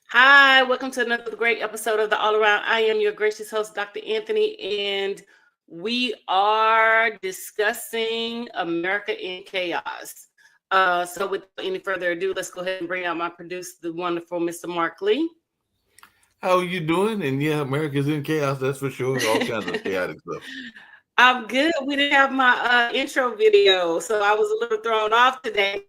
Hi, welcome to another great episode of the All Around. I am your gracious host, Dr. Anthony, and we are discussing America in Chaos. So without any further ado, let's go ahead and bring out my producer, the wonderful Mr. Mark Lee. How are you doing? And yeah, America's in chaos, that's for sure. All kinds of chaotic stuff. I'm good. We didn't have my intro video, so I was a little thrown off today.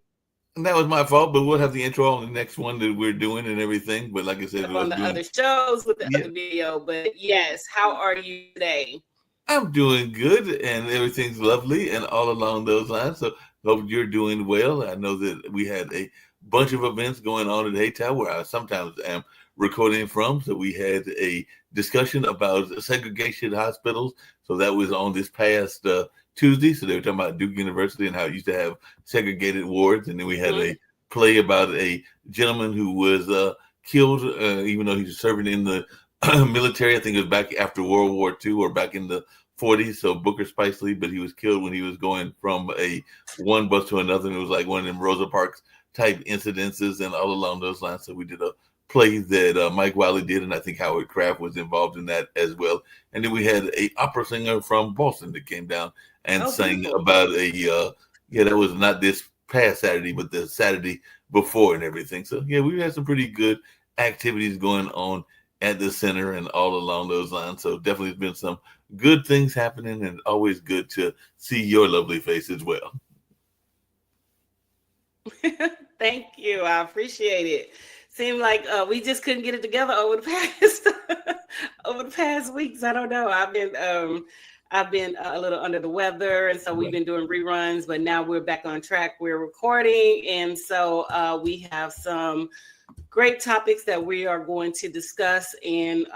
And that was my fault, but we'll have the intro on the next one that we're doing and everything. But like I said, On the other shows with the other video. But yes, how are you today? I'm doing good and everything's lovely and all along those lines. So hope you're doing well. I know that we had a bunch of events going on at HeyTown where I sometimes am recording from. So we had a discussion about segregation hospitals. So that was on this past Tuesday. So they were talking about Duke University and how it used to have segregated wards. And then we had a play about a gentleman who was killed, even though he was serving in the military. I think it was back after World War II or back in the 40s. So Booker Spicely, but he was killed when he was going from one bus to another. And it was like one of them Rosa Parks type incidences and all along those lines. So we did a play that Mike Wiley did, and I think Howard Kraft was involved in that as well. And then we had a opera singer from Boston that came down and sang about that was not this past Saturday, but the Saturday before and everything. So yeah, we had some pretty good activities going on at the center and all along those lines. So definitely been some good things happening, and always good to see your lovely face as well. Thank you. I appreciate it. Seemed like we just couldn't get it together over the past weeks. I don't know. I've been a little under the weather, and so we've been doing reruns, but now we're back on track. We're recording, and so we have some great topics that we are going to discuss. And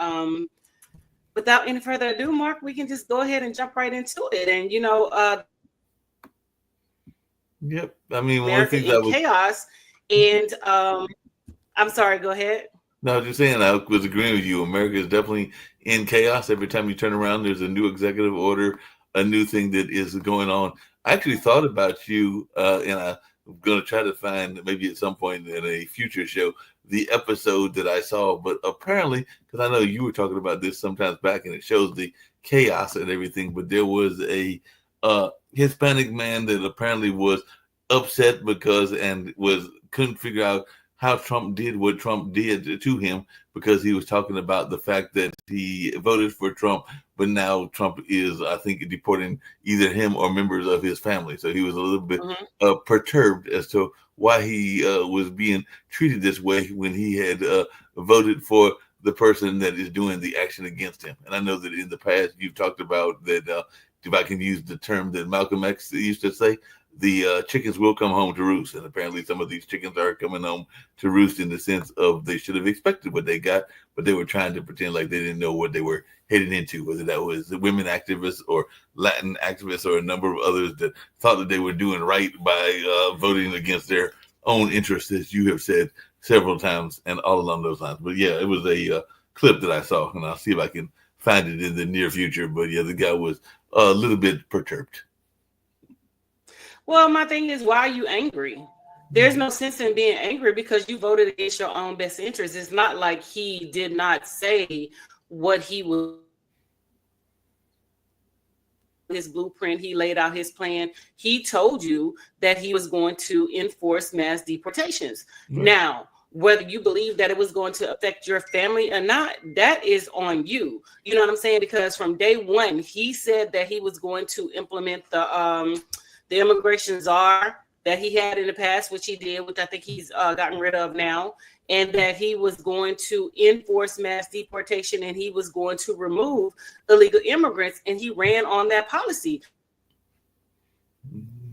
without any further ado, Mark, we can just go ahead and jump right into it. And yep. I mean, America in chaos. And I'm sorry, go ahead. No, I was just saying, I was agreeing with you. America is definitely in chaos. Every time you turn around, there's a new executive order, a new thing that is going on. I actually thought about you, and I'm going to try to find, maybe at some point in a future show, the episode that I saw. But apparently, because I know you were talking about this sometimes back, and it shows the chaos and everything, but there was a Hispanic man that apparently was upset because couldn't figure out how Trump did what Trump did to him, because he was talking about the fact that he voted for Trump, but now Trump is, I think, deporting either him or members of his family. So he was a little bit perturbed as to why he was being treated this way when he had voted for the person that is doing the action against him. And I know that in the past you've talked about that, if I can use the term that Malcolm X used to say, the chickens will come home to roost. And apparently some of these chickens are coming home to roost in the sense of they should have expected what they got, but they were trying to pretend like they didn't know what they were heading into, whether that was the women activists or Latin activists or a number of others that thought that they were doing right by voting against their own interests, as you have said several times and all along those lines. But yeah, it was a clip that I saw, and I'll see if I can find it in the near future. But yeah, the guy was a little bit perturbed. Well, my thing is, why are you angry? There's no sense in being angry because you voted against your own best interest. It's not like he did not say what he was. His blueprint, he laid out his plan. He told you that he was going to enforce mass deportations. Right. Now, whether you believe that it was going to affect your family or not, that is on you. You know what I'm saying? Because from day one, he said that he was going to implement the immigration czar that he had in the past, which he did, which I think he's gotten rid of now, and that he was going to enforce mass deportation and he was going to remove illegal immigrants, and he ran on that policy.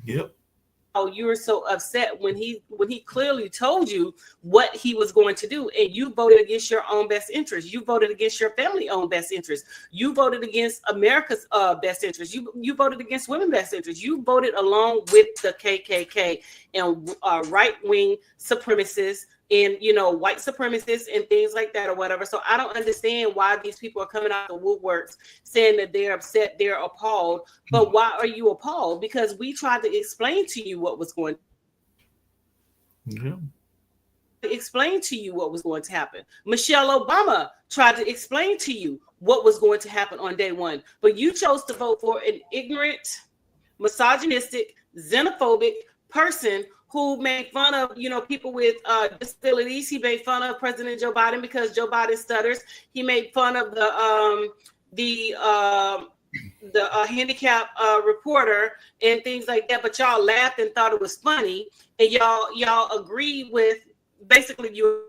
Yep. Oh, you were so upset when he clearly told you what he was going to do, and you voted against your own best interest. You voted against your family own best interest. You voted against America's best interest. You voted against women's best interest. You voted along with the KKK and right-wing supremacists and white supremacists and things like that or whatever. So I don't understand why these people are coming out of the woodworks saying that they're upset, they're appalled. But why are you appalled? Because we tried to explain to you what was going Yeah. explain to you what was going to happen. Michelle Obama tried to explain to you what was going to happen on day one, but you chose to vote for an ignorant, misogynistic, xenophobic person who made fun of people with disabilities. He made fun of President Joe Biden because Joe Biden stutters. He made fun of the handicap reporter and things like that, but y'all laughed and thought it was funny, and y'all agreed with basically you.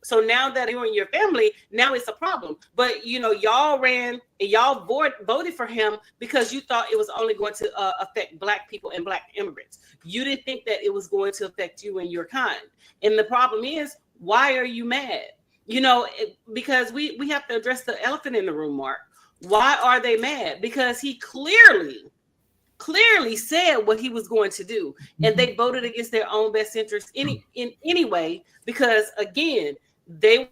So now that you're in your family, now it's a problem. But y'all ran and y'all voted for him because you thought it was only going to affect Black people and Black immigrants. You didn't think that it was going to affect you and your kind. And the problem is, why are you mad? Because we have to address the elephant in the room, Mark. Why are they mad? Because he clearly said what he was going to do, and they voted against their own best interest in any way, because again, they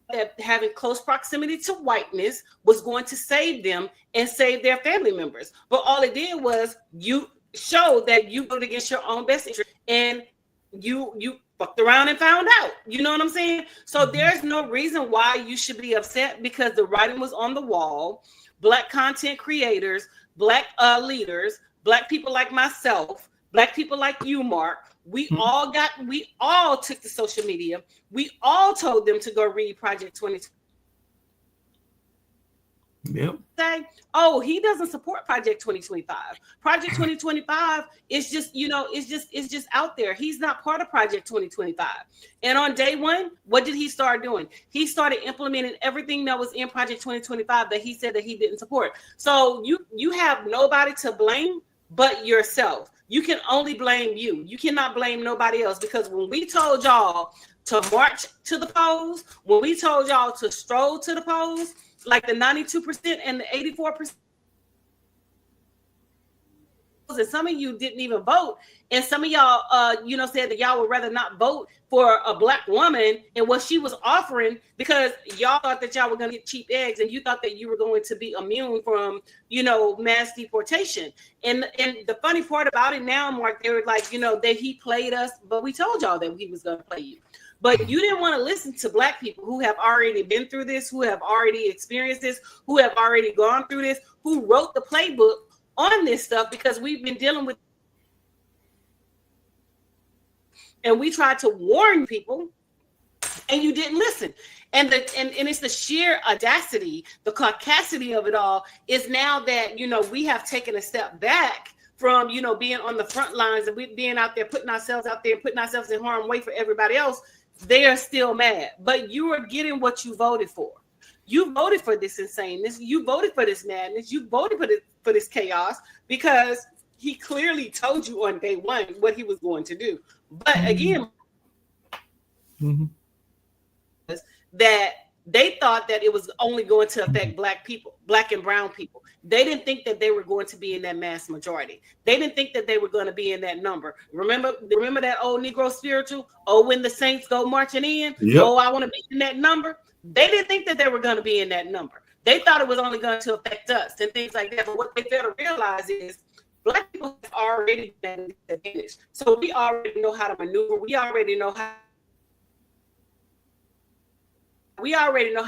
that having close proximity to whiteness was going to save them and save their family members. But all it did was you showed that you voted against your own best interest, and you fucked around and found out. You know what I'm saying? So there's no reason why you should be upset, because the writing was on the wall. Black content creators, Black leaders, Black people like myself, Black people like you, Mark, we all took to social media. We all told them to go read Project 2020. Yep. Say, oh, he doesn't support Project 2025. Project 2025 is just, it's just out there. He's not part of Project 2025. And on day one, what did he start doing? He started implementing everything that was in Project 2025 that he said that he didn't support. So you have nobody to blame but yourself. You can only blame you. You cannot blame nobody else, because when we told y'all to march to the polls, when we told y'all to stroll to the polls, like the 92% and the 84%, and some of you didn't even vote, and some of y'all said that y'all would rather not vote for a Black woman and what she was offering, because y'all thought that y'all were going to get cheap eggs, and you thought that you were going to be immune from mass deportation. And the funny part about it now, Mark, they were like, that he played us, but we told y'all that he was going to play you. But you didn't want to listen to Black people who have already been through this, who have already experienced this, who have already gone through this, who wrote the playbook on this stuff, because we've been dealing with, and we tried to warn people, and you didn't listen. And it's the sheer audacity, the caucasity of it all is now that we have taken a step back from being on the front lines, and we being out there putting ourselves out there, putting ourselves in harm's way for everybody else. They are still mad, but you are getting what you voted for. You voted for this insaneness. You voted for this madness. You voted for this chaos, because he clearly told you on day one what he was going to do. But again, that they thought that it was only going to affect Black people, Black and brown people. They didn't think that they were going to be in that mass majority. They didn't think that they were going to be in that number. Remember that old Negro spiritual? Oh, when the saints go marching in, yep. Oh, I want to be in that number. They didn't think that they were going to be in that number. They thought it was only going to affect us and things like that. But what they failed to realize is Black people have already been advantaged. So we already know how to maneuver. We already know how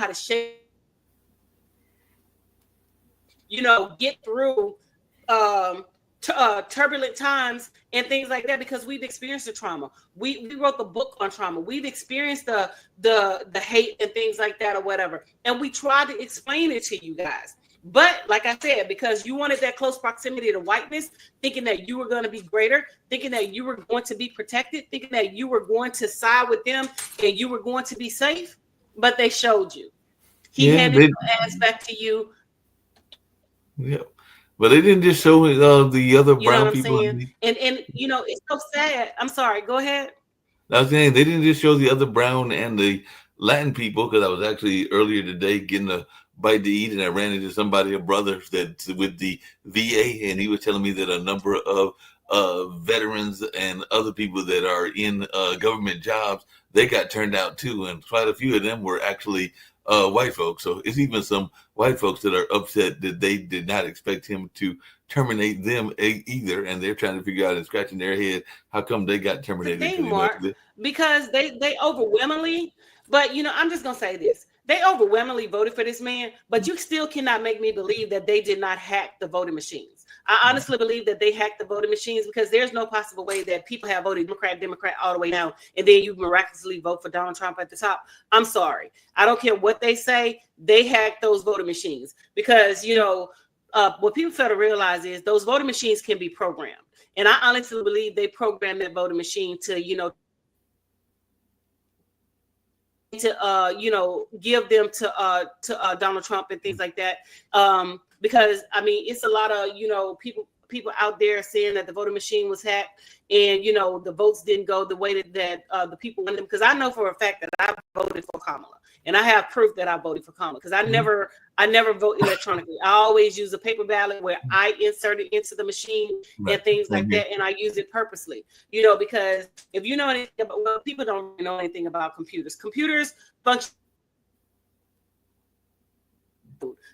to shape, get through turbulent times and things like that, because we've experienced the trauma. We wrote the book on trauma. We've experienced the hate and things like that or whatever. And we tried to explain it to you guys. But like I said, because you wanted that close proximity to whiteness, thinking that you were going to be greater, thinking that you were going to be protected, thinking that you were going to side with them and you were going to be safe, but they showed you. He handed your ass back to you. Yeah. But they didn't just show the other brown people. And it's so sad. I'm sorry. Go ahead. I was saying they didn't just show the other brown and the Latin people, because I was actually earlier today getting a bite to eat, and I ran into somebody, a brother that's with the VA, and he was telling me that a number of veterans and other people that are in government jobs, they got turned out too, and quite a few of them were actually white folks. So it's even some white folks that are upset that they did not expect him to terminate them either, and they're trying to figure out and scratching their head how come they got terminated. The thing, Mark, because they overwhelmingly, but I'm just gonna say this. They overwhelmingly voted for this man, but you still cannot make me believe that they did not hack the voting machines. I honestly believe that they hacked the voting machines, because there's no possible way that people have voted Democrat all the way down, and then you miraculously vote for Donald Trump at the top. I'm sorry. I don't care what they say. They hacked those voting machines, because, what people fail to realize is those voting machines can be programmed. And I honestly believe they programmed that voting machine to, give them to Donald Trump and things like that. Because it's a lot of people out there saying that the voting machine was hacked, and the votes didn't go the way that the people wanted them. Because I know for a fact that I voted for Kamala, and I have proof that I voted for Kamala, because I never vote electronically. I always use a paper ballot where I insert it into the machine and things like that, and I use it purposely. Because if you know anything about, people don't really know anything about computers. Computers function.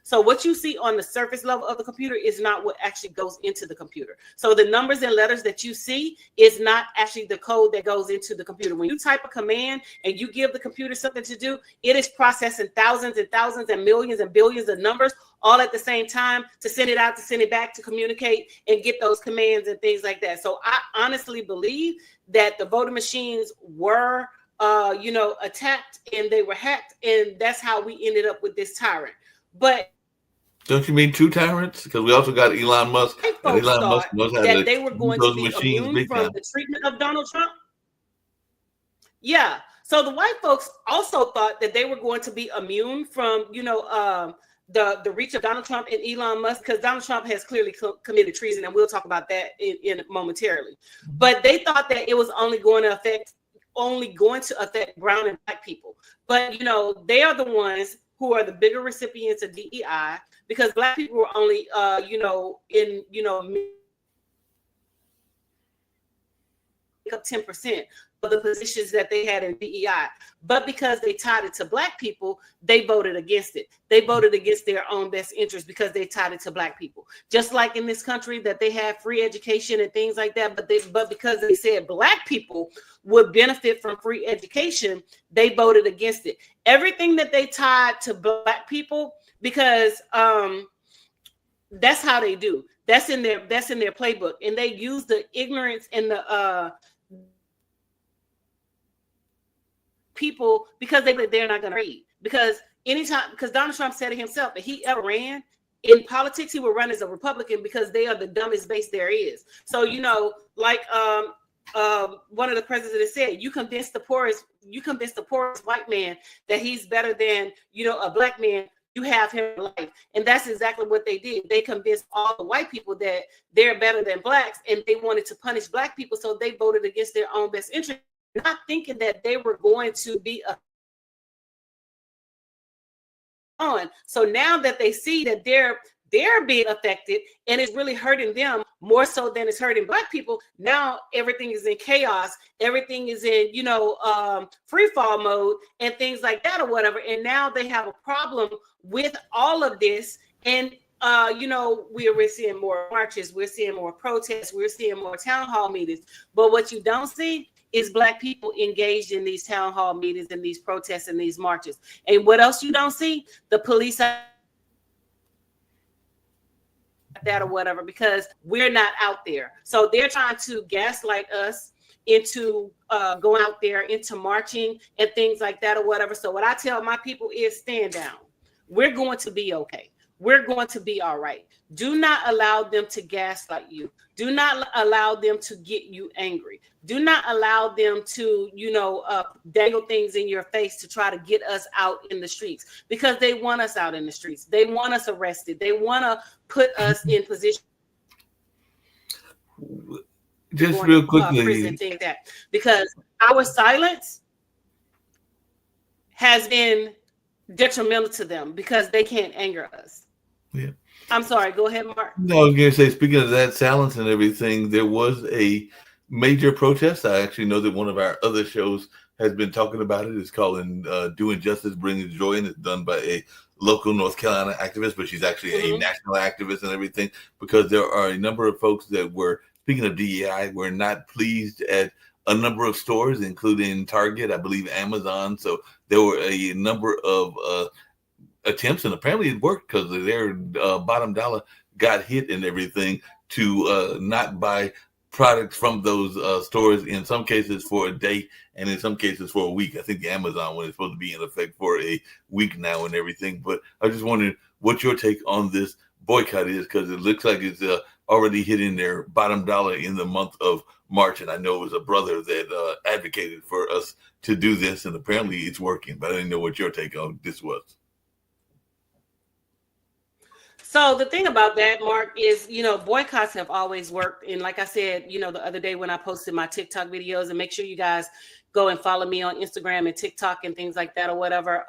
So what you see on the surface level of the computer is not what actually goes into the computer. So the numbers and letters that you see is not actually the code that goes into the computer. When you type a command and you give the computer something to do, it is processing thousands and thousands and millions and billions of numbers all at the same time to send it out, to send it back, to communicate and get those commands and things like that. So I honestly believe that the voting machines were attacked, and they were hacked, and that's how we ended up with this tyrant. But don't you mean two tyrants? Because we also got Elon Musk. And Elon Musk that they were going to be immune from the treatment of Donald Trump. Yeah. So the white folks also thought that they were going to be immune from, the reach of Donald Trump and Elon Musk, because Donald Trump has clearly committed treason, and we'll talk about that in momentarily. But they thought that it was only going to affect brown and black people. But they are the ones who are the bigger recipients of DEI, because black people were only, up 10% of the positions that they had in DEI. But because they tied it to black people, they voted against it. They voted against their own best interest because they tied it to black people. Just like in this country that they have free education and things like that, but because they said black people would benefit from free education, they voted against it. Everything that they tied to black people, because that's how they do. That's in their playbook, and they use the ignorance and the people, because they're not going to read. Because Donald Trump said it himself, if he ever ran in politics, he would run as a Republican, because they are the dumbest base there is. So like one of the presidents said, you convince the poorest white man that he's better than a black man, you have him in life. And that's exactly what they did. They convinced all the white people that they're better than blacks, and they wanted to punish black people, so they voted against their own best interest, not thinking that they were going to be on. So now that they see that they're being affected, and it's really hurting them more so than it's hurting black people, now everything is in chaos. Everything is in, free fall mode and things like that or whatever. And now they have a problem with all of this. And, we're seeing more marches. We're seeing more protests. We're seeing more town hall meetings. But what you don't see is black people engaged in these town hall meetings and these protests and these marches. And what else you don't see? The police that or whatever, because we're not out there. So they're trying to gaslight us into going out there, into marching and things like that or whatever. So what I tell my people is stand down. We're going to be okay. We're going to be all right. Do not allow them to gaslight you. Do not allow them to get you angry. Do not allow them to, dangle things in your face to try to get us out in the streets, because they want us out in the streets. They want us arrested. They want to put us in position. Just real quickly, prison, thing like that, because our silence has been detrimental to them, because they can't anger us. Yeah. I'm sorry. Go ahead, Mark. No, I was going to say, speaking of that silence and everything, there was a major protest. I actually know that one of our other shows has been talking about it. It's called Doing Justice Brings Joy, and it's done by a local North Carolina activist, but she's actually a national activist and everything, because there are a number of folks that were, speaking of DEI, were not pleased at a number of stores, including Target, I believe Amazon. So there were a number of attempts, and apparently it worked, because their bottom dollar got hit and everything, to not buy products from those stores, in some cases for a day and in some cases for a week. I think the Amazon one is supposed to be in effect for a week now and everything. But I just wondered what your take on this boycott is, because it looks like it's already hitting their bottom dollar in the month of March. And I know it was a brother that advocated for us to do this, and apparently it's working. But I didn't know what your take on this was. So the thing about that, Mark, is, boycotts have always worked. And like I said, the other day when I posted my TikTok videos, and make sure you guys go and follow me on Instagram and TikTok and things like that or whatever.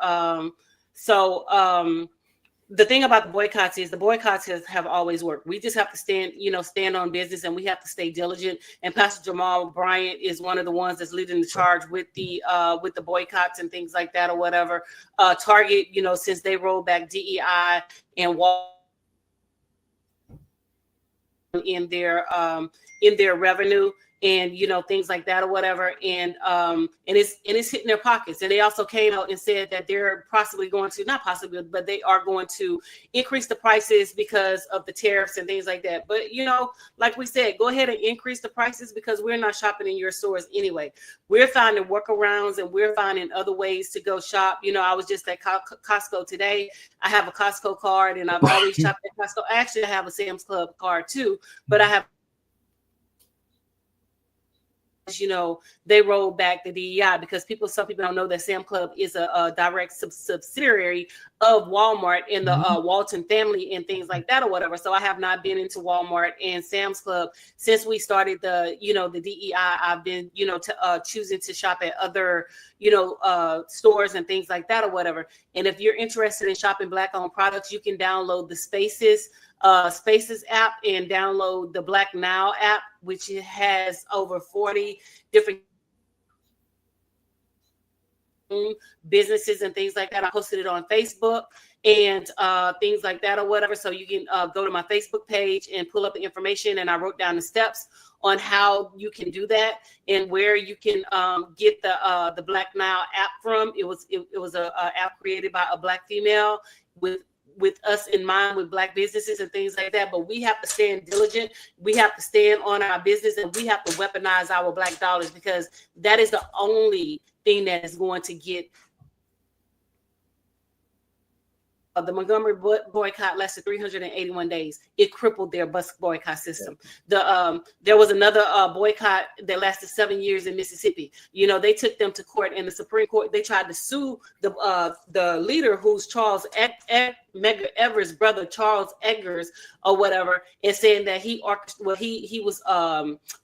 The thing about the boycotts is the boycotts have always worked. We just have to stand on business, and we have to stay diligent. And Pastor Jamal Bryant is one of the ones that's leading the charge with the boycotts and things like that or whatever. Target, since they rolled back DEI and in their revenue and things like that or whatever, and it's hitting their pockets. And they also came out and said that they're possibly going to, not possibly, but they are going to increase the prices because of the tariffs and things like that. But like we said, go ahead and increase the prices, because we're not shopping in your stores anyway. We're finding workarounds, and we're finding other ways to go shop. I was just at Costco today. I have a Costco card, and I've always shopped at Costco. Actually, I have a Sam's Club card too, but I have, they rolled back the DEI because some people don't know that Sam Club is a direct subsidiary of Walmart and the Walton family and things like that or whatever. So I have not been into Walmart and Sam's Club since we started the DEI. I've been, choosing to shop at other, stores and things like that or whatever. And if you're interested in shopping Black-owned products, you can download the Spaces app and download the Black Now app, which has over 40 different businesses and things like that. I posted it on Facebook and things like that or whatever. So you can go to my Facebook page and pull up the information. And I wrote down the steps on how you can do that and where you can get the Black Now app from. It was a app created by a Black female with us in mind, with Black businesses and things like that. But we have to stand diligent. We have to stand on our business, and we have to weaponize our Black dollars, because that is the only thing that is going to get. The Montgomery boycott lasted 381 days. It crippled their bus boycott system. There was another boycott that lasted 7 years in Mississippi. They took them to court, and the Supreme Court, they tried to sue the leader, who's Charles Medgar Evers' brother, Charles Eggers or whatever, and saying that he was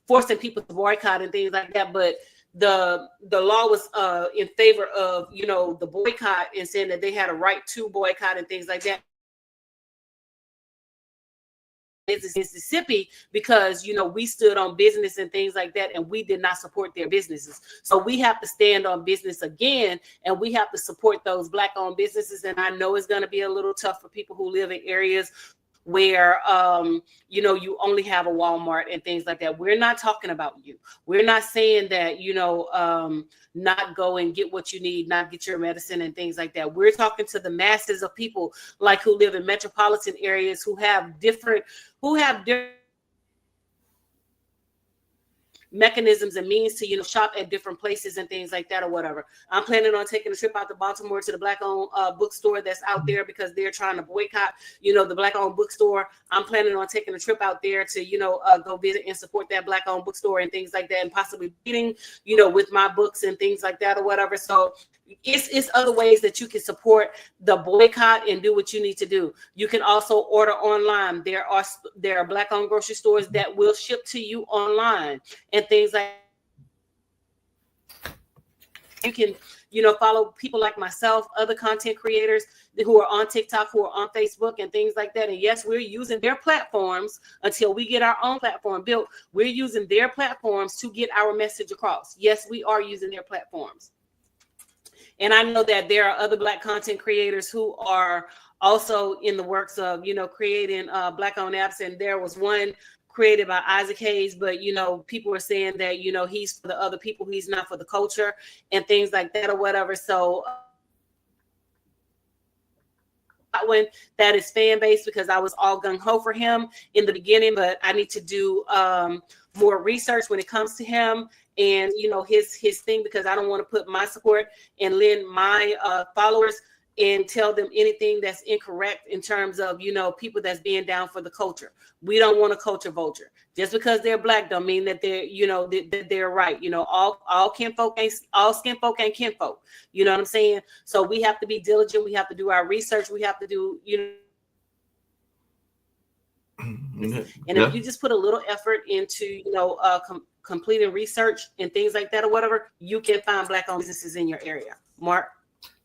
forcing people to boycott and things like that. But the law was in favor of the boycott, and saying that they had a right to boycott and things like that. It's Mississippi, because we stood on business and things like that, and we did not support their businesses. So we have to stand on business again, and we have to support those Black-owned businesses. And I know it's going to be a little tough for people who live in areas where you only have a Walmart and things like that. We're not talking about you. We're not saying that not go and get what you need, not get your medicine and things like that. We're talking to the masses of people like who live in metropolitan areas, who have different mechanisms and means to shop at different places and things like that or whatever. I'm planning on taking a trip out to Baltimore to the Black-owned bookstore that's out there, because they're trying to boycott the Black-owned bookstore. I'm planning on taking a trip out there to go visit and support that Black-owned bookstore and things like that, and possibly reading with my books and things like that or whatever. So it's other ways that you can support the boycott and do what you need to do. You can also order online. There are Black-owned grocery stores that will ship to you online and things like You can, you know, follow people like myself, other content creators who are on TikTok, who are on Facebook and things like that. And yes, we're using their platforms until we get our own platform built. We're using their platforms to get our message across. Yes, we are using their platforms. And I know that there are other Black content creators who are also in the works of, you know, creating Black-owned apps. And there was one created by Isaac Hayes, but, you know, people are saying that, you know, he's for the other people, he's not for the culture and things like that or whatever. So when that is fan based, because I was all gung-ho for him in the beginning, but I need to do more research when it comes to him and, you know, his thing, because I don't want to put my support and lend my followers and tell them anything that's incorrect in terms of, you know, people that's being down for the culture. We don't want a culture vulture. Just because they're Black don't mean that they're, you know, that they're right. You know, all kinfolk ain't, all skin folk ain't kinfolk. You know what I'm saying? So we have to be diligent. We have to do our research. We have to do, you know. And if you just put a little effort into, you know, completing research and things like that or whatever, you can find Black-owned businesses in your area. Mark?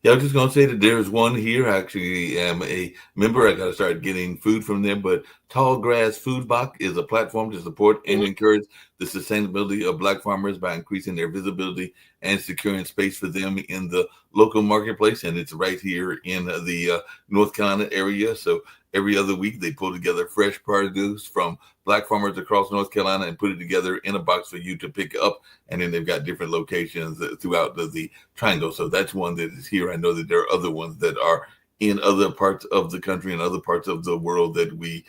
Yeah, I was just going to say that there's one here. I actually am a member. I got to start getting food from them. But Tall Grass Food Box is a platform to support and encourage the sustainability of Black farmers by increasing their visibility and securing space for them in the local marketplace. And it's right here in the North Carolina area. So every other week, they pull together fresh produce from Black farmers across North Carolina and put it together in a box for you to pick up. And then they've got different locations throughout the triangle. So that's one that is here. I know that there are other ones that are in other parts of the country and other parts of the world that we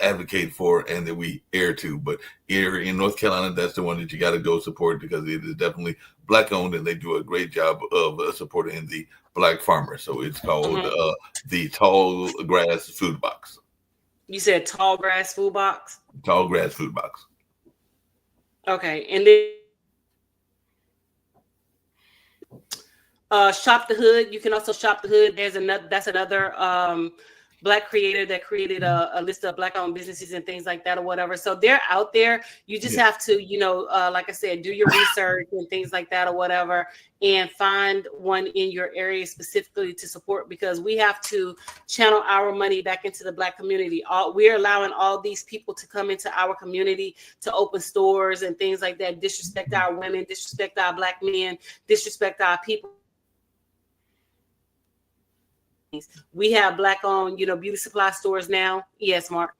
advocate for and that we air to. But here in North Carolina, that's the one that you got to go support, because it is definitely Black owned and they do a great job of supporting the Black farmer. So it's called the Tall Grass Food Box. You said Tall Grass Food Box? Tall Grass Food Box. Okay. And then Shop the Hood. You can also shop the hood. That's another Black creator that created a list of Black-owned businesses and things like that or whatever. So they're out there. You just have to, you know, like I said, do your research and things like that or whatever, and find one in your area specifically to support, because we have to channel our money back into the Black community. We're allowing all these people to come into our community to open stores and things like that, disrespect our women, disrespect our Black men, disrespect our people. We have Black-owned, you know, beauty supply stores now. Yes, Mark.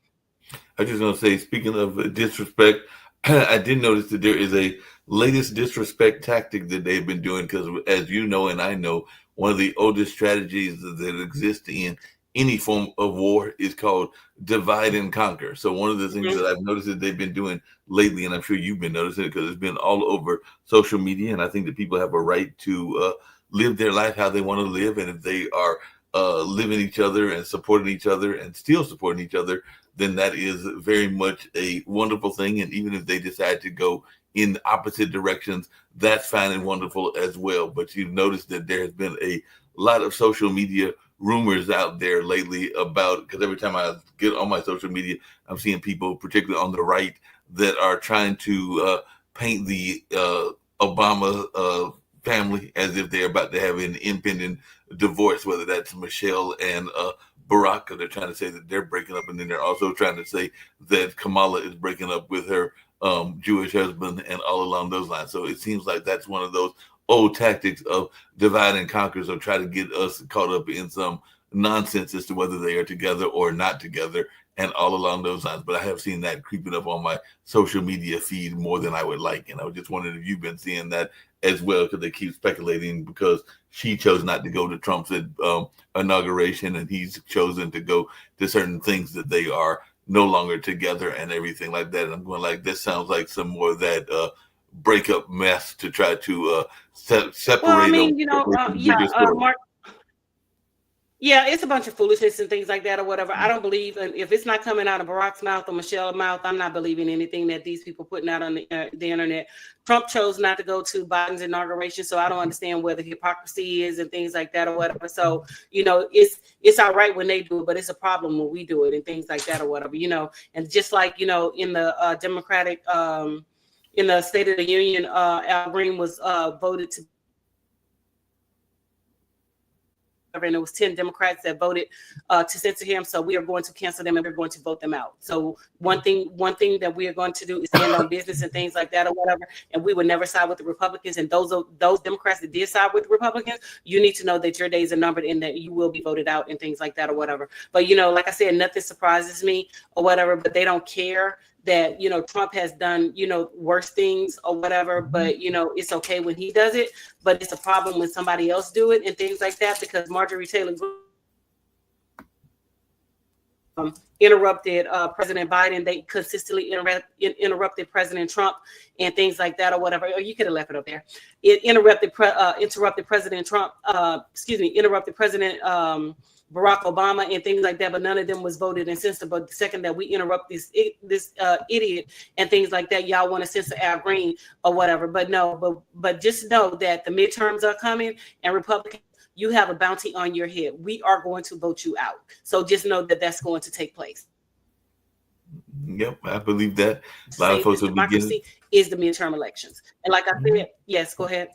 I just want to say, speaking of disrespect, I did notice that there is a latest disrespect tactic that they've been doing, because as you know and I know, one of the oldest strategies that exist in any form of war is called divide and conquer. So one of the things that I've noticed that they've been doing lately, and I'm sure you've been noticing it because it's been all over social media, and I think that people have a right to live their life how they want to live, and if they are living each other and supporting each other and still supporting each other, then that is very much a wonderful thing. And even if they decide to go in opposite directions, that's fine and wonderful as well. But you've noticed that there has been a lot of social media rumors out there lately about, because every time I get on my social media, I'm seeing people, particularly on the right, that are trying to paint the Obama family as if they're about to have an impending divorce, whether that's Michelle and Barack. They're trying to say that they're breaking up, and then they're also trying to say that Kamala is breaking up with her Jewish husband and all along those lines. So it seems like that's one of those old tactics of divide and conquer, so try to get us caught up in some nonsense as to whether they are together or not together and all along those lines. But I have seen that creeping up on my social media feed more than I would like. And I was just wondering if you've been seeing that as well, because they keep speculating because she chose not to go to Trump's inauguration and he's chosen to go to certain things that they are no longer together and everything like that. And I'm going like, this sounds like some more of that breakup mess to try to separate. Well, I mean, you know, Mark. Yeah, it's a bunch of foolishness and things like that or whatever. I don't believe, if it's not coming out of Barack's mouth or Michelle's mouth, I'm not believing anything that these people putting out on the internet. Trump chose not to go to Biden's inauguration, so I don't understand where the hypocrisy is and things like that or whatever. So, you know, it's all right when they do it, but it's a problem when we do it and things like that or whatever, you know. And just like, you know, in the Democratic, in the State of the Union, Al Green was voted to and it was 10 Democrats that voted to censor him. So we are going to cancel them and we're going to vote them out. So one thing that we are going to do is stand on business and things like that or whatever. And we would never side with the Republicans. And those Democrats that did side with Republicans, you need to know that your days are numbered and that you will be voted out and things like that or whatever. But, like I said, nothing surprises me or whatever, but they don't care that, Trump has done, worse things or whatever, but, it's okay when he does it, but it's a problem when somebody else do it and things like that, because Marjorie Taylor interrupted President Biden. They consistently interrupted President Trump and things like that or whatever. Or you could have left it up there. It interrupted President Trump, interrupted President Barack Obama and things like that, but none of them was voted and censored. But the second that we interrupt this idiot and things like that, y'all want to censor Al Green or whatever. But no, but just know that the midterms are coming, and Republicans, you have a bounty on your head. We are going to vote you out. So just know that that's going to take place. Yep, I believe that. A lot of folks will democracy is the midterm elections. And like I said, yes, go ahead.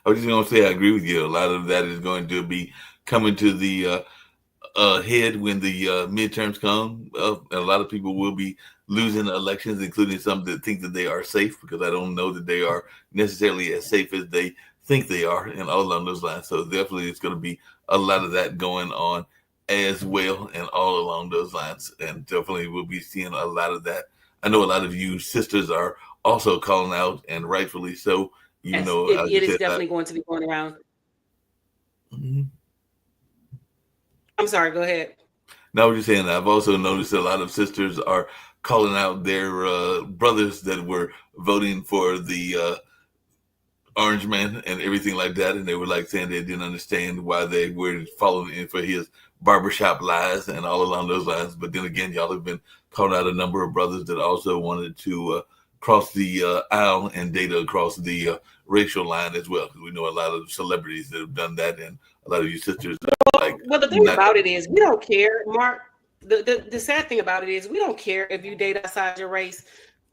I was just going to say, I agree with you. A lot of that is going to be coming to the head when the midterms come. A lot of people will be losing elections, including some that think that they are safe, because I don't know that they are necessarily as safe as they think they are, and all along those lines. So definitely it's going to be a lot of that going on as well, and all along those lines. And definitely we'll be seeing a lot of that. I know a lot of you sisters are also calling out, and rightfully so. It is definitely going to be going around. Mm-hmm. I'm sorry, go ahead. No, I was just saying, I've also noticed a lot of sisters are calling out their brothers that were voting for the Orange Man and everything like that. And they were like saying they didn't understand why they were following in for his barbershop lies and all along those lines. But then again, y'all have been calling out a number of brothers that also wanted to cross the aisle and date across the racial line as well. Because we know a lot of celebrities that have done that, and a lot of you sisters are like. Well, the thing about it is, we don't care, Mark. The sad thing about it is, we don't care if you date outside your race.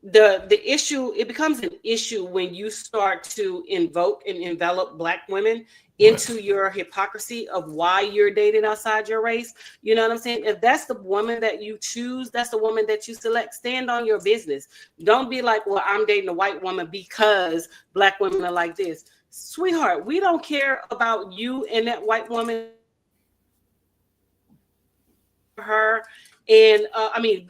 The issue, it becomes an issue when you start to invoke and envelop Black women into your hypocrisy of why you're dating outside your race. You know what I'm saying? If that's the woman that you choose, that's the woman that you select, stand on your business. Don't be like, well, I'm dating a white woman because Black women are like this. Sweetheart, we don't care about you and that white woman, her, and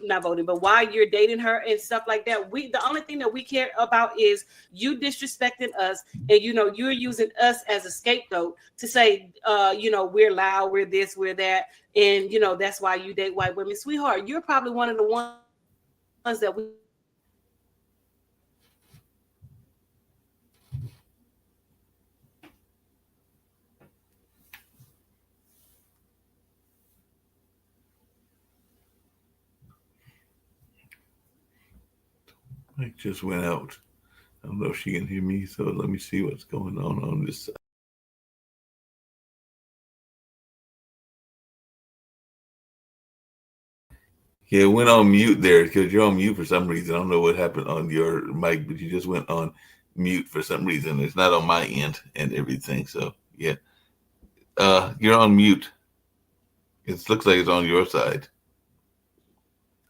not voting, but why you're dating her and stuff like that. The only thing that we care about is you disrespecting us, and you're using us as a scapegoat to say we're loud, we're this, we're that, and that's why you date white women. Sweetheart, you're probably one of the ones that we Mike just went out. I don't know if she can hear me, so let me see what's going on this side. Yeah, it went on mute there because you're on mute for some reason. I don't know what happened on your mic, but you just went on mute for some reason. It's not on my end and everything. So yeah, you're on mute. It looks like it's on your side.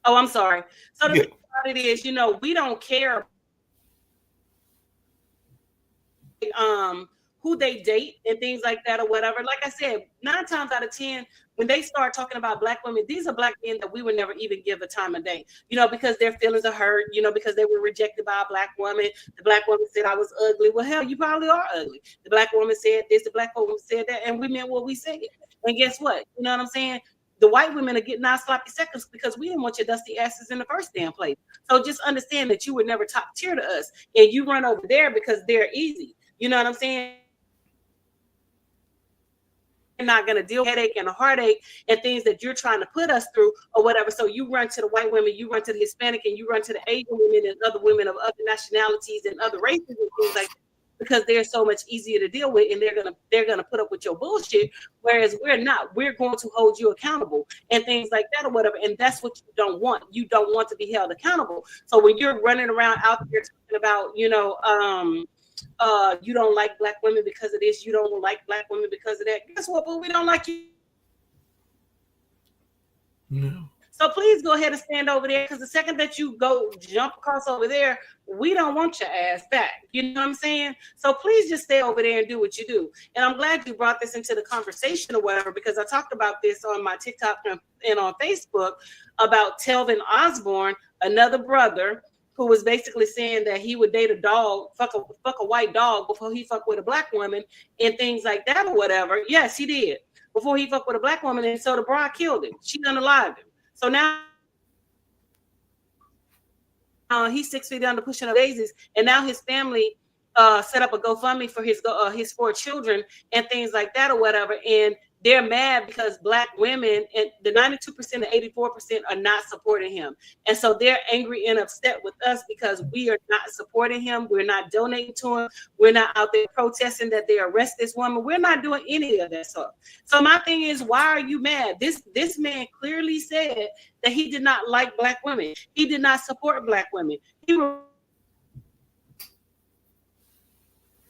Oh, I'm sorry. So the thing about it is, we don't care who they date and things like that or whatever. Like I said, 9 times out of 10, when they start talking about Black women, these are Black men that we would never even give a time of day, because their feelings are hurt, because they were rejected by a Black woman. The Black woman said I was ugly. Well, hell, you probably are ugly. The Black woman said this, the Black woman said that, and we meant what we said. And guess what? You know what I'm saying? The white women are getting our sloppy seconds because we didn't want your dusty asses in the first damn place. So just understand that you were never top tier to us, and you run over there because they're easy. You know what I'm saying? You're not going to deal with headache and a heartache and things that you're trying to put us through or whatever. So you run to the white women, you run to the Hispanic, and you run to the Asian women and other women of other nationalities and other races and things like that, because they're so much easier to deal with, and they're gonna put up with your bullshit, whereas we're not. We're going to hold you accountable and things like that or whatever. And that's what you don't want. You don't want to be held accountable. So when you're running around out there talking about, you don't like black women because of this, you don't like black women because of that. Guess what? But we don't like you. No. So please go ahead and stand over there, because the second that you go jump across over there, we don't want your ass back. You know what I'm saying? So please just stay over there and do what you do. And I'm glad you brought this into the conversation or whatever, because I talked about this on my TikTok and on Facebook about Telvin Osborne, another brother who was basically saying that he would date a dog, fuck a white dog before he fuck with a black woman and things like that or whatever. Yes, he did. Before he fucked with a black woman, and so the bride killed him. She unalived him. So now he's 6 feet under pushing up daisies, and now his family set up a GoFundMe for his 4 children and things like that or whatever. And they're mad because black women, and the 92% and 84% are not supporting him. And so they're angry and upset with us because we are not supporting him. We're not donating to him. We're not out there protesting that they arrest this woman. We're not doing any of that stuff. So my thing is, why are you mad? This man clearly said that he did not like black women. He did not support black women. He was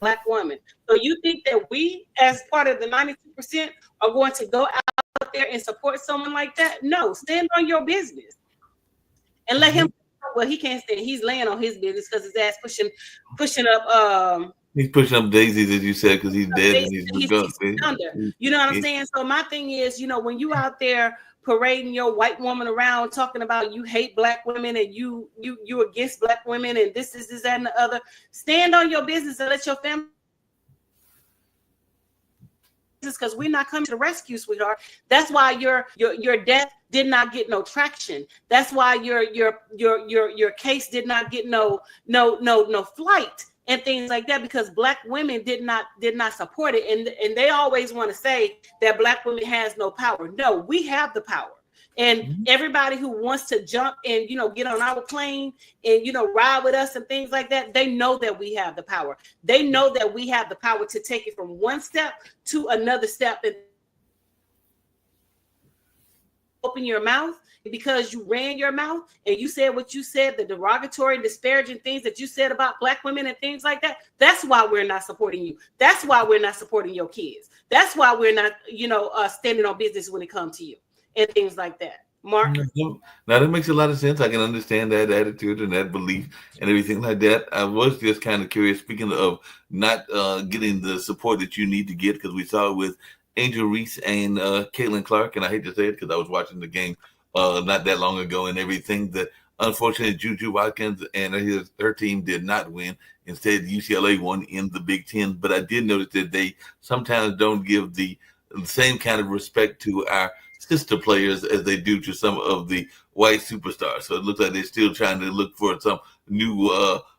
black woman. So you think that we, as part of the 92%, are going to go out there and support someone like that? No, stand on your business and let him. Well, he can't stand. He's laying on his business because his ass pushing up. He's pushing up daisies, as you said, because he's dead and he's under. You know what I'm saying? So my thing is, when you out there parading your white woman around, talking about you hate black women and you against black women and this, that, and the other, stand on your business and let your family. Because we're not coming to the rescue, sweetheart. That's why your death did not get no traction. That's why your case did not get no flight and things like that, because black women did not support it. And they always want to say that black women has no power. No, we have the power. And everybody who wants to jump and get on our plane and ride with us and things like that, they know that we have the power. They know that we have the power to take it from one step to another step. And open your mouth because you ran your mouth and you said what you said, the derogatory, disparaging things that you said about black women and things like that. That's why we're not supporting you. That's why we're not supporting your kids. That's why we're not, standing on business when it comes to you and things like that. Mark? Now that makes a lot of sense. I can understand that attitude and that belief and everything like that. I was just kind of curious, speaking of not getting the support that you need to get, because we saw it with Angel Reese and Caitlin Clark, and I hate to say it because I was watching the game not that long ago and everything, that unfortunately Juju Watkins and her team did not win. Instead, UCLA won in the Big Ten. But I did notice that they sometimes don't give the same kind of respect to our sister players as they do to some of the white superstars. So it looks like they're still trying to look for some new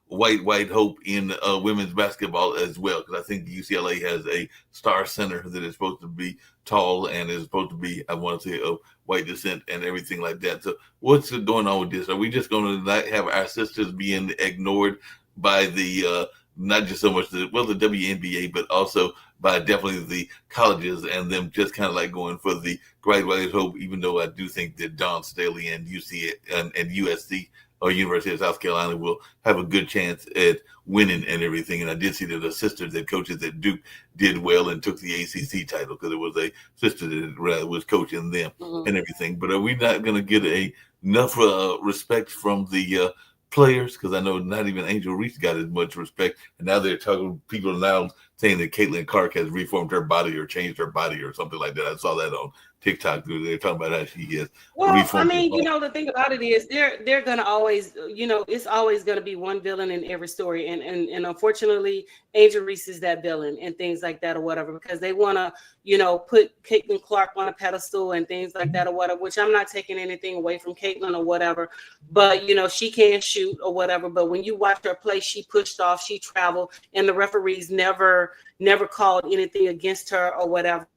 white hope in women's basketball as well, because I think UCLA has a star center that is supposed to be tall and is supposed to be, I want to say, of white descent and everything like that. So what's going on with this? Are we just going to not have our sisters being ignored by the not just so much the WNBA, but also by definitely the colleges, and them just kind of like going for the bright white hope, even though I do think that Dawn Staley and UC and USC or University of South Carolina will have a good chance at winning and everything. And I did see that the sisters that coaches at Duke did well and took the ACC title, because it was a sister that was coaching them and everything. But are we not going to get enough respect from the players? Because I know not even Angel Reese got as much respect, and now they're talking, people are now saying that Caitlin Clark has reformed her body or changed her body or something like that. I saw that on TikTok. They're talking about how she is. Well, I mean, the thing about it is they're gonna always, it's always gonna be one villain in every story, and unfortunately, Angel Reese is that villain and things like that or whatever, because they wanna, put Caitlin Clark on a pedestal and things like that or whatever. Which I'm not taking anything away from Caitlin or whatever, but she can shoot or whatever. But when you watch her play, she pushed off, she traveled, and the referees never called anything against her or whatever.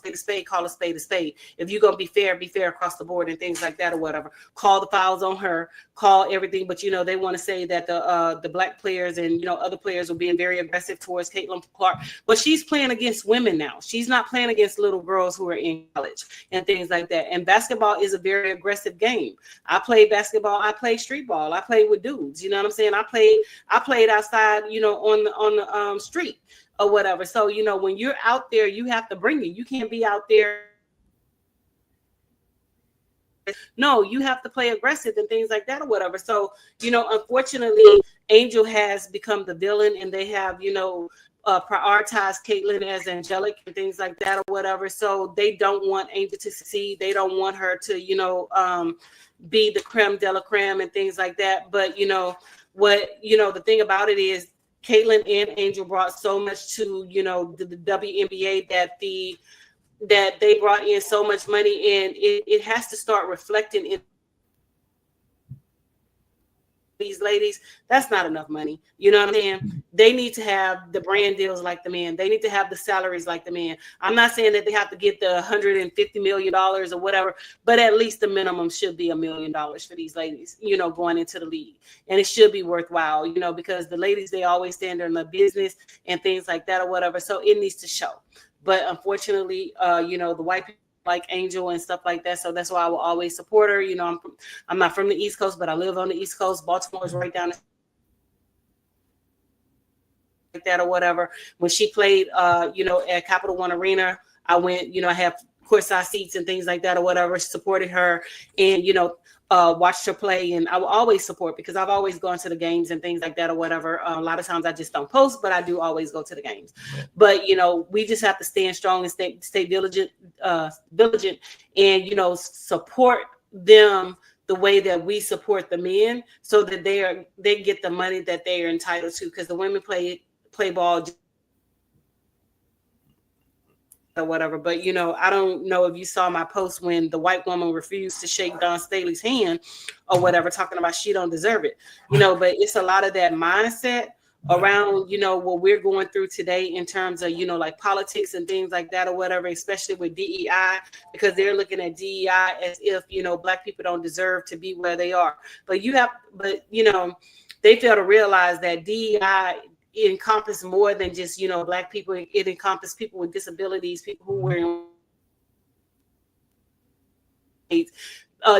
spade a spade, call a spade a spade. If you're gonna be fair across the board and things like that or whatever. Call the fouls on her, call everything. But they want to say that the black players and other players were being very aggressive towards Caitlin Clark. But she's playing against women now. She's not playing against little girls who are in college and things like that. And basketball is a very aggressive game. I played basketball. I played street ball. I played with dudes. You know what I'm saying? I played outside. On the street or whatever. So when you're out there, you have to bring it. You can't be out there. No, you have to play aggressive and things like that or whatever. So unfortunately, Angel has become the villain, and they have prioritized Caitlin as angelic and things like that or whatever. So they don't want Angel to succeed. They don't want her to be the creme de la creme and things like that. But the thing about it is Caitlin and Angel brought so much to the WNBA that they brought in so much money, and it has to start reflecting in these ladies. That's not enough money. You know what I'm saying? They need to have the brand deals like the men. They need to have the salaries like the men. I'm not saying that they have to get the $150 million or whatever, but at least the minimum should be $1 million for these ladies, going into the league. And it should be worthwhile, because the ladies, they always stand in the business and things like that or whatever. So it needs to show. But unfortunately, the white people like Angel and stuff like that. So that's why I will always support her. I'm not from the East Coast, but I live on the East Coast. Baltimore is right down like that or whatever. When she played, at Capital One Arena, I went, I have courtside seats and things like that or whatever, supported her and, watched her play. And I will always support because I've always gone to the games and things like that or whatever. A lot of times I just don't post, but I do always go to the games. But, we just have to stand strong and stay diligent and, support them the way that we support the men so that they get the money that they are entitled to, because the women play ball or whatever. But I don't know if you saw my post when the white woman refused to shake Dawn Staley's hand or whatever, talking about she don't deserve it, but it's a lot of that mindset around what we're going through today in terms of like politics and things like that or whatever, especially with DEI, because they're looking at DEI as if black people don't deserve to be where they are. But they fail to realize that DEI encompass more than just black people. It encompasses people with disabilities, people who wear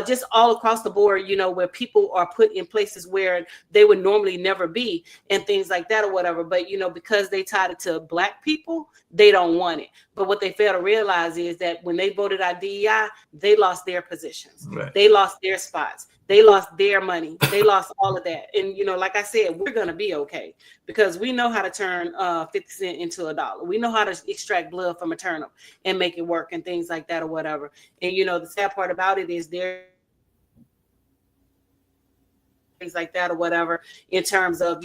just all across the board, where people are put in places where they would normally never be and things like that or whatever. But, because they tied it to black people, they don't want it. But what they fail to realize is that when they voted out DEI, they lost their positions. Right. They lost their spots. They lost their money. They lost all of that. And, like I said, we're going to be okay because we know how to turn 50 cents into $1. We know how to extract blood from a turnip and make it work and things like that or whatever. And, the sad part about it is things like that or whatever in terms of,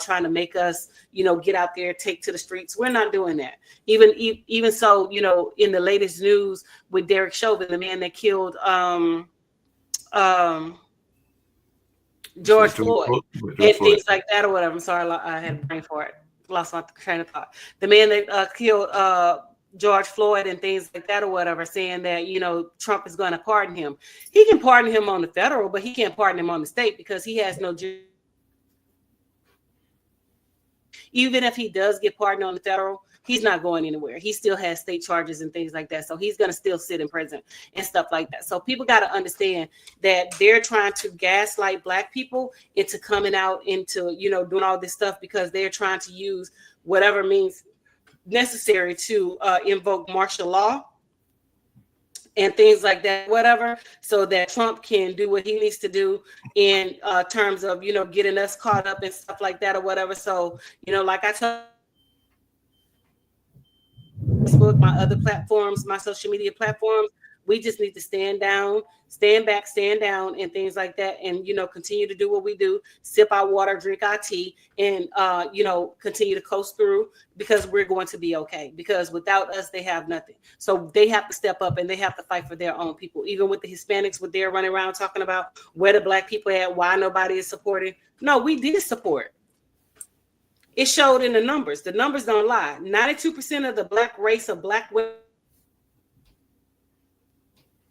trying to make us, get out there, take to the streets. We're not doing that. Even so, in the latest news with Derek Chauvin, the man that killed George Floyd and things like that or whatever. I'm sorry, I had a brain fart. Lost my train of thought. The man that killed George Floyd and things like that or whatever, saying that Trump is going to pardon him. He can pardon him on the federal, but he can't pardon him on the state because he has no. Even if he does get pardoned on the federal, he's not going anywhere. He still has state charges and things like that. So he's going to still sit in prison and stuff like that. So people got to understand that they're trying to gaslight black people into coming out into, doing all this stuff because they're trying to use whatever means necessary to invoke martial law and things like that, whatever, so that Trump can do what he needs to do in terms of, getting us caught up and stuff like that or whatever. So, like I told Facebook, my other platforms, my social media platforms, we just need to stand down, stand back, stand down and things like that. And, continue to do what we do, sip our water, drink our tea and, continue to coast through because we're going to be okay. Because without us, they have nothing. So they have to step up and they have to fight for their own people. Even with the Hispanics, what they're running around talking about, where the black people at, why nobody is supporting. No, we did support. It showed in the numbers. The numbers don't lie. 92% of the black race of black women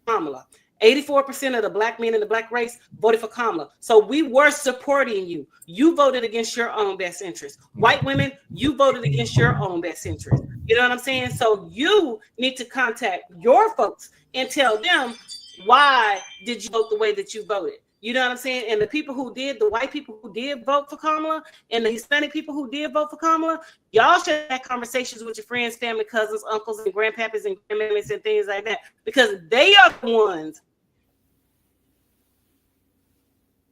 Kamala. 84% of the black men in the black race voted for Kamala. So we were supporting you. You voted against your own best interest. White women, you voted against your own best interest. You know what I'm saying? So you need to contact your folks and tell them, why did you vote the way that you voted? You know what I'm saying? And the people who did, the white people who did vote for Kamala, and the Hispanic people who did vote for Kamala, y'all should have conversations with your friends, family, cousins, uncles, and grandpappys and grandmammas and things like that, because they are the ones,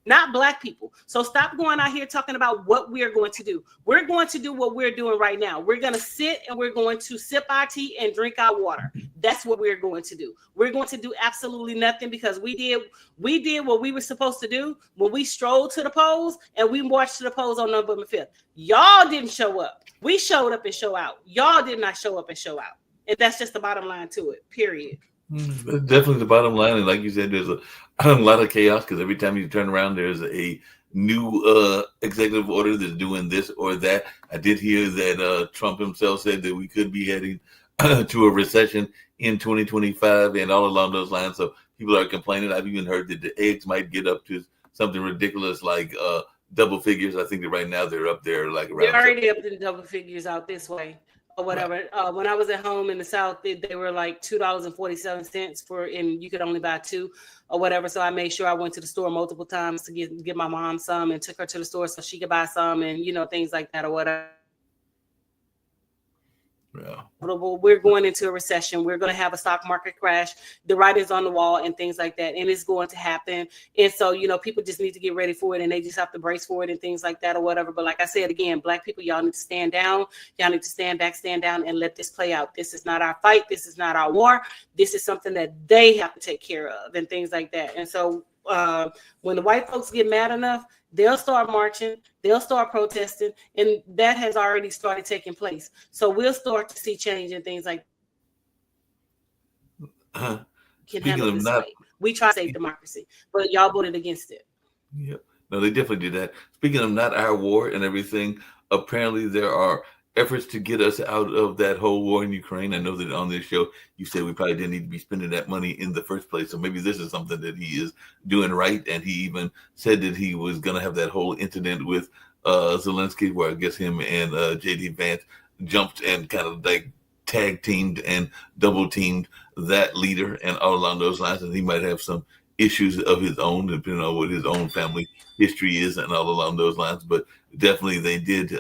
not black people. So stop going out here talking about what we are going to do. We're going to do what we're doing right now. We're going to sit and we're going to sip our tea and drink our water. That's what we're going to do. We're going to do absolutely nothing, because we did what we were supposed to do when we strolled to the polls and we marched to the polls on November 5th. Y'all didn't show up. We showed up and show out. Y'all did not show up and show out. And that's just the bottom line to it, period. That's definitely the bottom line. And like you said, there's a lot of chaos, because every time you turn around, there's a new executive order that's doing this or that. I did hear that Trump himself said that we could be heading to a recession in 2025 and all along those lines. So people are complaining. I've even heard that the eggs might get up to something ridiculous like double figures. I think that right now they're up there like around. They're already up in double figures out this way or whatever. Right. When I was at home in the South, they were like $2.47 for, and you could only buy two or whatever. So I made sure I went to the store multiple times to get my mom some, and took her to the store so she could buy some, and things like that or whatever. Yeah. We're going into a recession. We're going to have a stock market crash. The writing's on the wall and things like that. And it's going to happen. And so, people just need to get ready for it, and they just have to brace for it and things like that or whatever. But like I said, again, black people, y'all need to stand down. Y'all need to stand back, stand down, and let this play out. This is not our fight. This is not our war. This is something that they have to take care of and things like that. And so when the white folks get mad enough, they'll start marching, they'll start protesting, and that has already started taking place. So we'll start to see change and things like that. Can handle this way. We try to save democracy, but y'all voted against it. Yeah, no, they definitely did that. Speaking of not our war and everything, apparently there are efforts to get us out of that whole war in Ukraine. I know that on this show, you said we probably didn't need to be spending that money in the first place. So maybe this is something that he is doing right. And he even said that he was going to have that whole incident with Zelensky, where I guess him and JD Vance jumped and kind of like tag teamed and double teamed that leader and all along those lines. And he might have some issues of his own, depending on what his own family history is and all along those lines. But definitely they did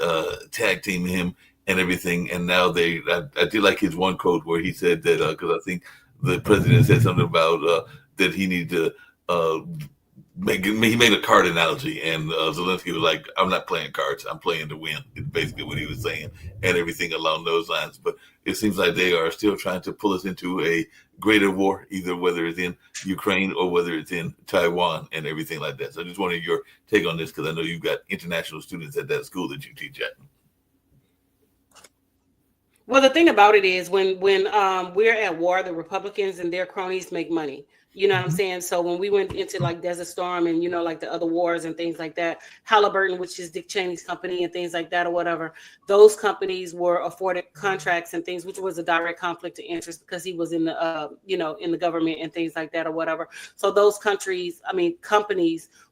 tag team him and everything. And now I did like his one quote where he said that, because I think the president said something about that he needed to he made a card analogy, and Zelensky was like, I'm not playing cards, I'm playing to win. It's basically what he was saying and everything along those lines. But it seems like they are still trying to pull us into a greater war, either whether it's in Ukraine or whether it's in Taiwan and everything like that. So I just wanted your take on this, because I know you've got international students at that school that you teach at. Well, the thing about it is when we're at war, the Republicans and their cronies make money. You know what I'm saying? So when we went into like Desert Storm and, like the other wars and things like that, Halliburton, which is Dick Cheney's company and things like that or whatever, those companies were afforded contracts and things, which was a direct conflict of interest because he was in the, in the government and things like that or whatever. So those companies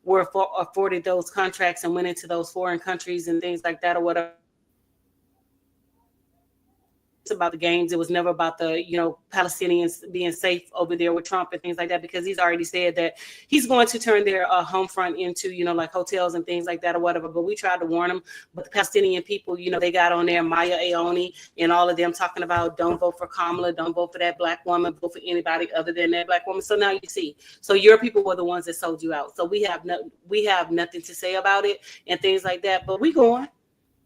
were afforded those contracts and went into those foreign countries and things like that or whatever. About the games. It was never about the, Palestinians being safe over there with Trump and things like that, because he's already said that he's going to turn their home front into, like hotels and things like that or whatever. But we tried to warn them. But the Palestinian people, they got on there, Maya Ayoni and all of them talking about don't vote for Kamala, don't vote for that black woman, vote for anybody other than that black woman. So now you see, so your people were the ones that sold you out. So we have nothing to say about it and things like that. But we going.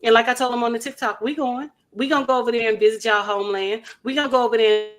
And like I told them on the TikTok, we going. We're going to go over there and visit y'all homeland. We're going to go over there.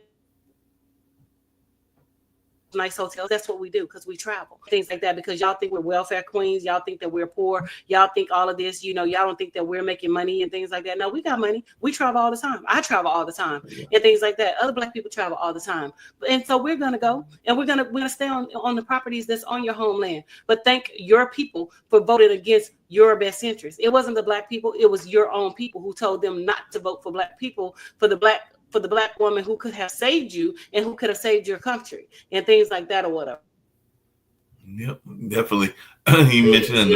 Nice hotels. That's what we do, because we travel. Things like that, because y'all think we're welfare queens. Y'all think that we're poor. Y'all think all of this, y'all don't think that we're making money and things like that. No, we got money. We travel all the time. I travel all the time and things like that. Other black people travel all the time. And so we're going to go and we're going to stay on the properties that's on your homeland. But thank your people for voting against your best interest. It wasn't the black people. It was your own people who told them not to vote for black people, for the black for the Black woman who could have saved you and who could have saved your country and things like that or whatever. Yep, definitely. You mentioned,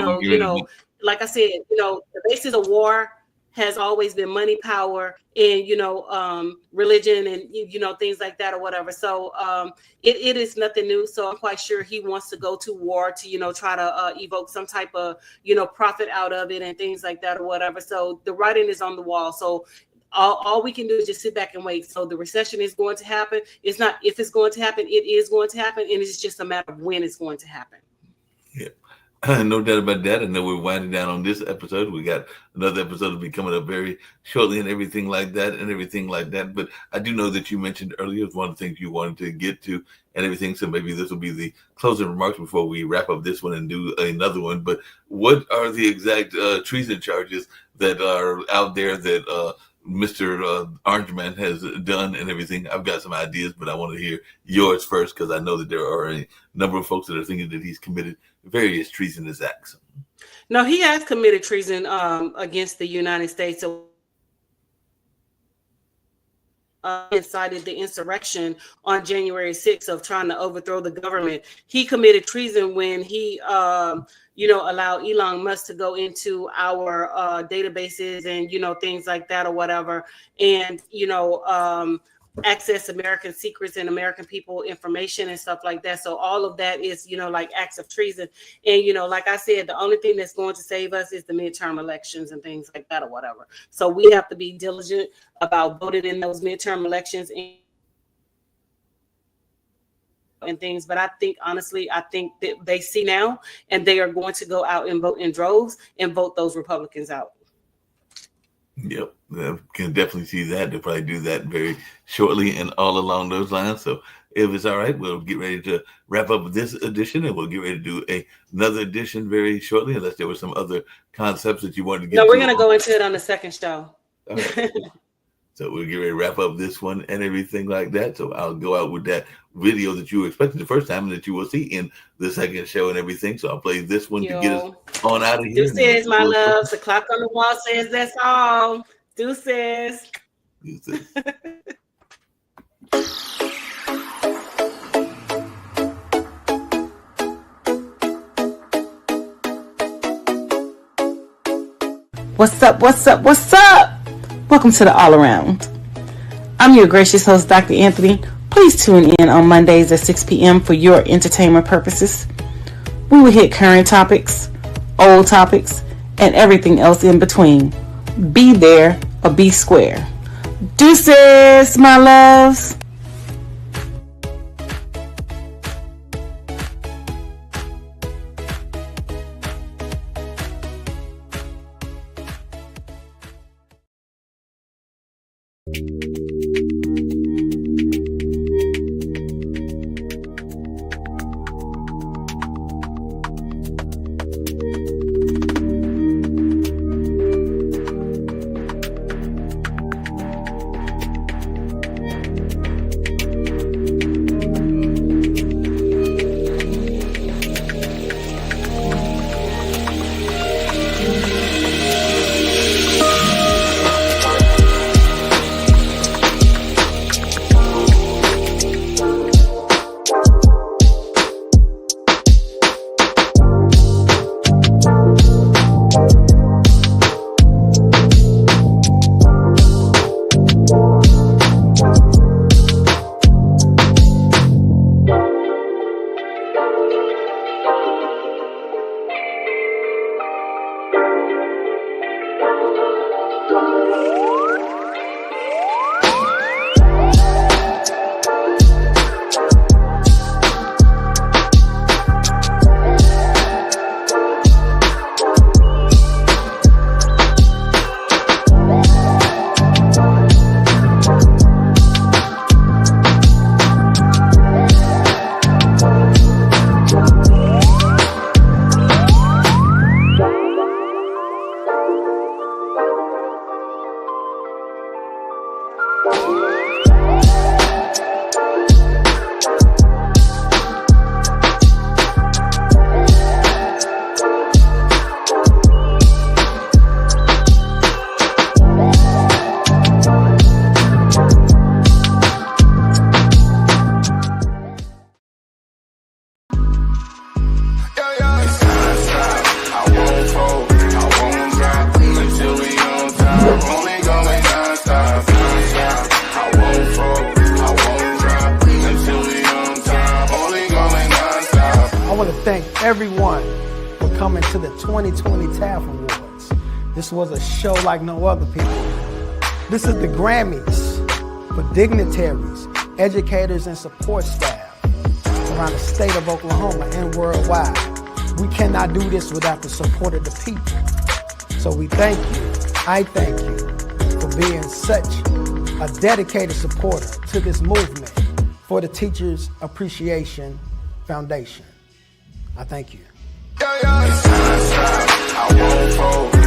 like I said, the basis of war has always been money, power, and religion, and things like that or whatever. So it is nothing new. So I'm quite sure he wants to go to war to try to evoke some type of profit out of it and things like that or whatever. So the writing is on the wall. So all we can do is just sit back and wait. So the recession is going to happen. It's not if it's going to happen, it is going to happen, and it's just a matter of when it's going to happen. Yeah. No doubt about that. I know we're winding down on this episode. We got another episode to be coming up very shortly and everything like that. But I do know that you mentioned earlier one of the things you wanted to get to and everything. So maybe this will be the closing remarks before we wrap up this one and do another one. But what are the exact treason charges that are out there that Mr. Orange Man has done and everything? I've got some ideas, but I want to hear yours first because I know that there are a number of folks that are thinking that he's committed various treasonous acts. No, he has committed treason against the United States. So incited the insurrection on January 6th of trying to overthrow the government. He committed treason when he allowed Elon Musk to go into our databases and things like that or whatever, and access American secrets and American people information and stuff like that. So all of that is like acts of treason. And like I said, the only thing that's going to save us is the midterm elections and things like that or whatever. So we have to be diligent about voting in those midterm elections and things. But I think that they see now, and they are going to go out and vote in droves and vote those Republicans out. Yep, can definitely see that. They'll probably do that very shortly and all along those lines. So if it's all right, we'll get ready to wrap up this edition, and we'll get ready to do another edition very shortly, unless there were some other concepts that you wanted to get to. No, we're going to go into it on the second show. Okay. So we'll get ready to wrap up this one and everything like that. So I'll go out with that video that you expected the first time and that you will see in the second show and everything. So I'll play this one to get us on out of here. Deuces, my loves. The clock on the wall says that's all. Deuces. Deuces. What's up? What's up? What's up? Welcome to the All Around. I'm your gracious host, Dr. Anthony. Please tune in on Mondays at 6 p.m. for your entertainment purposes. We will hit current topics, old topics, and everything else in between. Be there or be square. Deuces, my loves. everyone for coming to the 2020 TAF Awards. This was a show like no other, people. This is the Grammys for dignitaries, educators, and support staff around the state of Oklahoma and worldwide. We cannot do this without the support of the people. So we thank you, I thank you, for being such a dedicated supporter to this movement for the Teachers Appreciation Foundation. I thank you. I won't fold.